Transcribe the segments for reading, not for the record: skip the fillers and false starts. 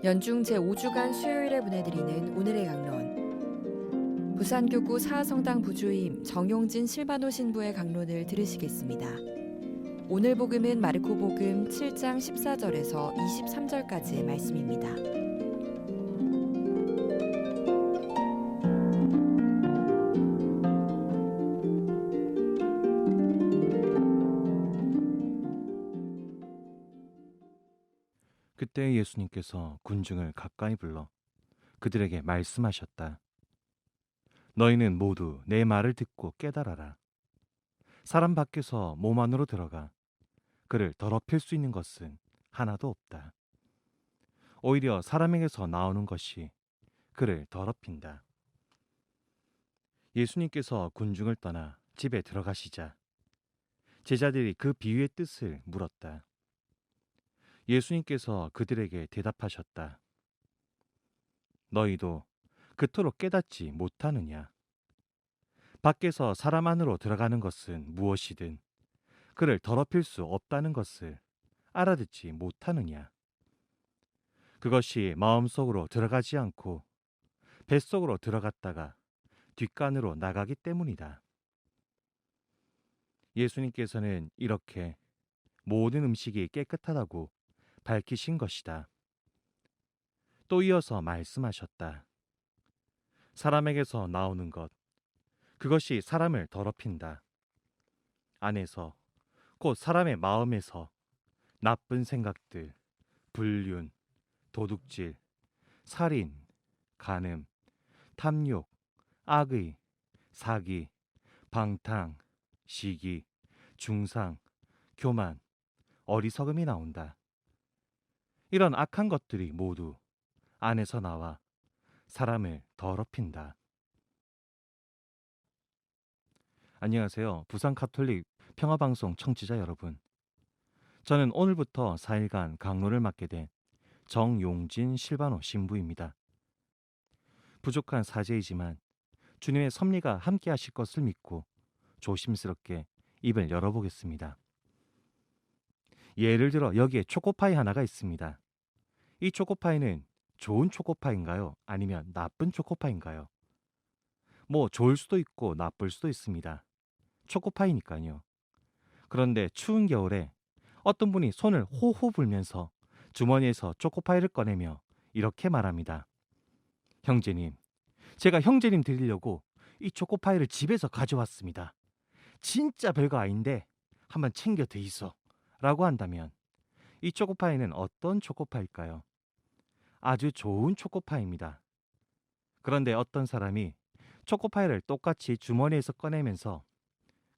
연중 제5주간 수요일에 보내드리는 오늘의 강론. 부산교구 사하성당 부주임 정용진 실바노 신부의 강론을 들으시겠습니다. 오늘 복음은 마르코 복음 7장 14절에서 23절까지의 말씀입니다. 그때 예수님께서 군중을 가까이 불러 그들에게 말씀하셨다. 너희는 모두 내 말을 듣고 깨달아라. 사람 밖에서 몸 안으로 들어가 그를 더럽힐 수 있는 것은 하나도 없다. 오히려 사람에게서 나오는 것이 그를 더럽힌다. 예수님께서 군중을 떠나 집에 들어가시자 제자들이 그 비유의 뜻을 물었다. 예수님께서 그들에게 대답하셨다. 너희도 그토록 깨닫지 못하느냐? 밖에서 사람 안으로 들어가는 것은 무엇이든 그를 더럽힐 수 없다는 것을 알아듣지 못하느냐? 그것이 마음속으로 들어가지 않고 뱃속으로 들어갔다가 뒷간으로 나가기 때문이다. 예수님께서는 이렇게 모든 음식이 깨끗하다고 밝히신 것이다. 또 이어서 말씀하셨다. 사람에게서 나오는 것, 그것이 사람을 더럽힌다. 안에서, 곧 사람의 마음에서 나쁜 생각들, 불륜, 도둑질, 살인, 간음, 탐욕, 악의, 사기, 방탕, 시기, 중상, 교만, 어리석음이 나온다. 이런 악한 것들이 모두 안에서 나와 사람을 더럽힌다. 안녕하세요. 부산 가톨릭 평화방송 청취자 여러분. 저는 오늘부터 4일간 강론을 맡게 된 정용진 실바노 신부입니다. 부족한 사제이지만 주님의 섭리가 함께 하실 것을 믿고 조심스럽게 입을 열어보겠습니다. 예를 들어 여기에 초코파이 하나가 있습니다. 이 초코파이는 좋은 초코파이인가요? 아니면 나쁜 초코파이인가요? 뭐 좋을 수도 있고 나쁠 수도 있습니다. 초코파이니까요. 그런데 추운 겨울에 어떤 분이 손을 호호 불면서 주머니에서 초코파이를 꺼내며 이렇게 말합니다. 형제님, 제가 형제님 드리려고 이 초코파이를 집에서 가져왔습니다. 진짜 별거 아닌데 한번 챙겨 드이소 라고 한다면 이 초코파이는 어떤 초코파이일까요? 아주 좋은 초코파이입니다. 그런데 어떤 사람이 초코파이를 똑같이 주머니에서 꺼내면서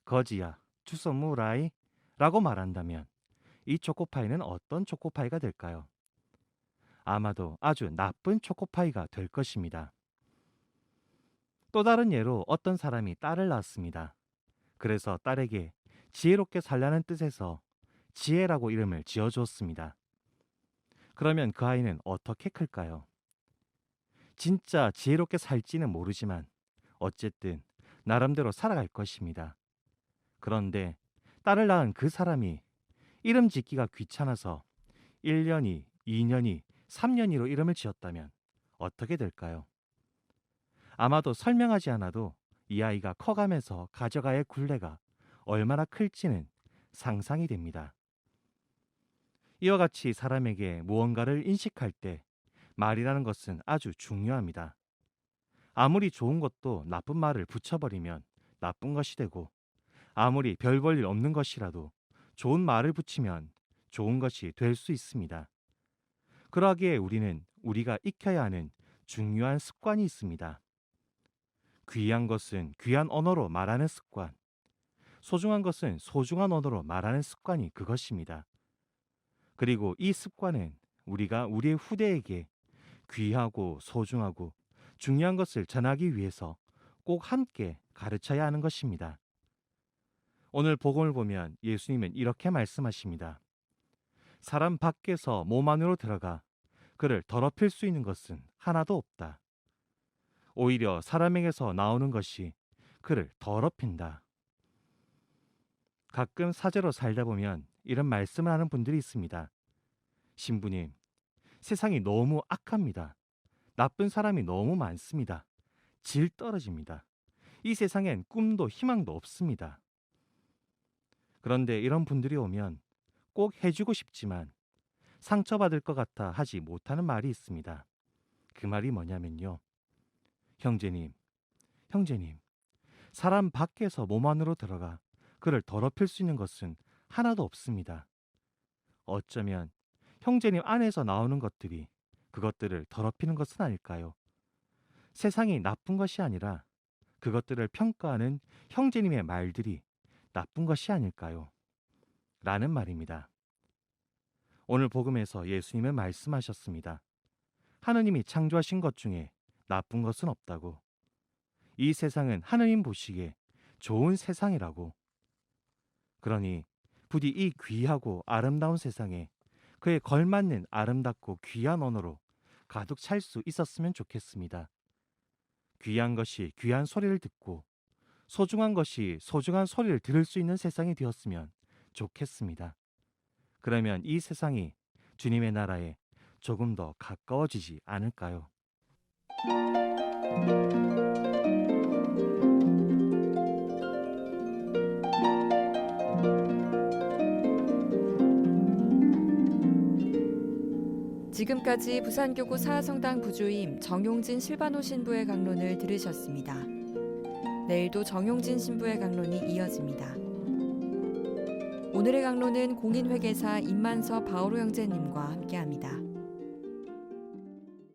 거지야, 주워 무라이 라고 말한다면 이 초코파이는 어떤 초코파이가 될까요? 아마도 아주 나쁜 초코파이가 될 것입니다. 또 다른 예로 어떤 사람이 딸을 낳았습니다. 그래서 딸에게 지혜롭게 살라는 뜻에서 지혜라고 이름을 지어주었습니다. 그러면 그 아이는 어떻게 클까요? 진짜 지혜롭게 살지는 모르지만 어쨌든 나름대로 살아갈 것입니다. 그런데 딸을 낳은 그 사람이 이름 짓기가 귀찮아서 1년이, 2년이, 3년이로 이름을 지었다면 어떻게 될까요? 아마도 설명하지 않아도 이 아이가 커가면서 가져가야 할 굴레가 얼마나 클지는 상상이 됩니다. 이와 같이 사람에게 무언가를 인식할 때 말이라는 것은 아주 중요합니다. 아무리 좋은 것도 나쁜 말을 붙여버리면 나쁜 것이 되고 아무리 별 볼 일 없는 것이라도 좋은 말을 붙이면 좋은 것이 될 수 있습니다. 그러기에 우리는 우리가 익혀야 하는 중요한 습관이 있습니다. 귀한 것은 귀한 언어로 말하는 습관, 소중한 것은 소중한 언어로 말하는 습관이 그것입니다. 그리고 이 습관은 우리가 우리의 후대에게 귀하고 소중하고 중요한 것을 전하기 위해서 꼭 함께 가르쳐야 하는 것입니다. 오늘 복음을 보면 예수님은 이렇게 말씀하십니다. 사람 밖에서 몸 안으로 들어가 그를 더럽힐 수 있는 것은 하나도 없다. 오히려 사람에게서 나오는 것이 그를 더럽힌다. 가끔 사제로 살다 보면 이런 말씀을 하는 분들이 있습니다. 신부님, 세상이 너무 악합니다. 나쁜 사람이 너무 많습니다. 질 떨어집니다. 이 세상엔 꿈도 희망도 없습니다. 그런데 이런 분들이 오면 꼭 해주고 싶지만 상처받을 것 같아 하지 못하는 말이 있습니다. 그 말이 뭐냐면요. 형제님, 형제님, 사람 밖에서 몸 안으로 들어가 그를 더럽힐 수 있는 것은 하나도 없습니다. 어쩌면 형제님 안에서 나오는 것들이 그것들을 더럽히는 것은 아닐까요? 세상이 나쁜 것이 아니라 그것들을 평가하는 형제님의 말들이 나쁜 것이 아닐까요? 라는 말입니다. 오늘 복음에서 예수님은 말씀하셨습니다. 하느님이 창조하신 것 중에 나쁜 것은 없다고. 이 세상은 하느님 보시기에 좋은 세상이라고. 그러니 부디 이 귀하고 아름다운 세상에 그에 걸맞는 아름답고 귀한 언어로 가득 찰 수 있었으면 좋겠습니다. 귀한 것이 귀한 소리를 듣고 소중한 것이 소중한 소리를 들을 수 있는 세상이 되었으면 좋겠습니다. 그러면 이 세상이 주님의 나라에 조금 더 가까워지지 않을까요? 지금까지 부산교구 사성당 부주임 정용진 실바노 신부의 강론을 들으셨습니다. 내일도 정용진 신부의 강론이 이어집니다. 오늘의 강론은 공인회계사 임만서 바오로 형제님과 함께합니다.